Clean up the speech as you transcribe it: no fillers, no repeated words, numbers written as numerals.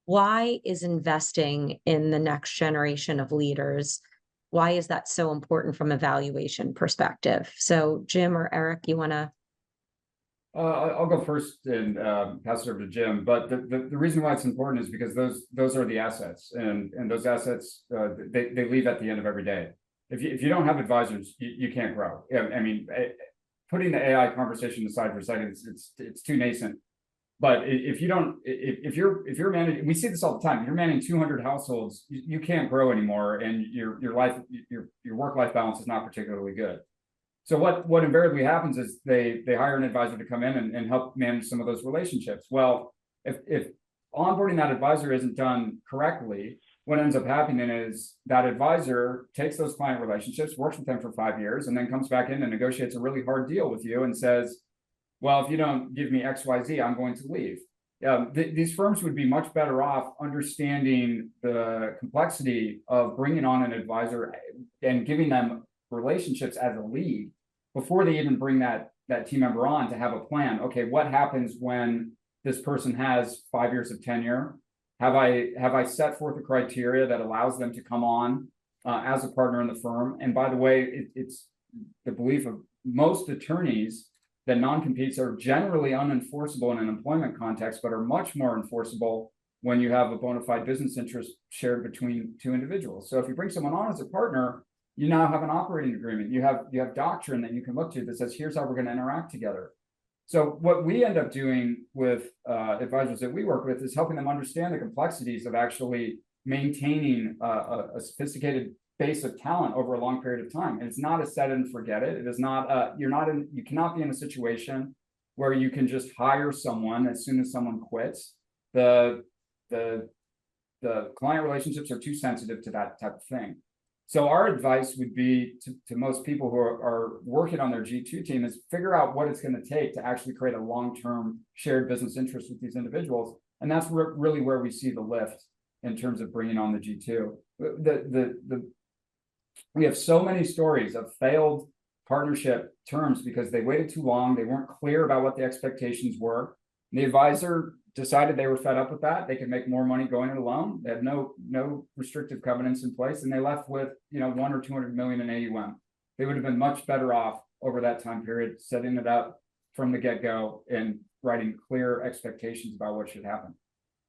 Why is investing in the next generation of leaders? Why is that so important from a valuation perspective? So, Jim or Eric, you want to? I'll go first and pass it over to Jim. But the reason why it's important is because those are the assets, and those assets they leave at the end of every day. If you don't have advisors, you can't grow. I mean, putting the AI conversation aside for a second, it's too nascent. But if you don't, if you're managing, we see this all the time. If you're managing 200 households, you can't grow anymore, and your work life balance is not particularly good. So what invariably happens is they hire an advisor to come in and help manage some of those relationships. Well, if onboarding that advisor isn't done correctly, what ends up happening is that advisor takes those client relationships, works with them for 5 years, and then comes back in and negotiates a really hard deal with you and says, well, if you don't give me XYZ, I'm going to leave. These firms would be much better off understanding the complexity of bringing on an advisor and giving them relationships as a lead before they even bring that team member on, to have a plan. Okay, what happens when this person has 5 years of tenure? Have I set forth a criteria that allows them to come on as a partner in the firm? And by the way, it's the belief of most attorneys that non-competes are generally unenforceable in an employment context, but are much more enforceable when you have a bona fide business interest shared between two individuals. So if you bring someone on as a partner, you now have an operating agreement. You have doctrine that you can look to that says, here's how we're going to interact together. So what we end up doing with advisors that we work with is helping them understand the complexities of actually maintaining a sophisticated base of talent over a long period of time. And it's not a set and forget it. It is not, you cannot be in a situation where you can just hire someone as soon as someone quits. The client relationships are too sensitive to that type of thing. So our advice would be to most people who are working on their G2 team is figure out what it's going to take to actually create a long-term shared business interest with these individuals. And that's really where we see the lift in terms of bringing on the G2. We have so many stories of failed partnership terms because they waited too long. They weren't clear about what the expectations were. And the advisor decided they were fed up with that. They could make more money going it alone. They had no restrictive covenants in place, and they left with 1 or 200 million in AUM. They would have been much better off over that time period setting it up from the get-go and writing clear expectations about what should happen.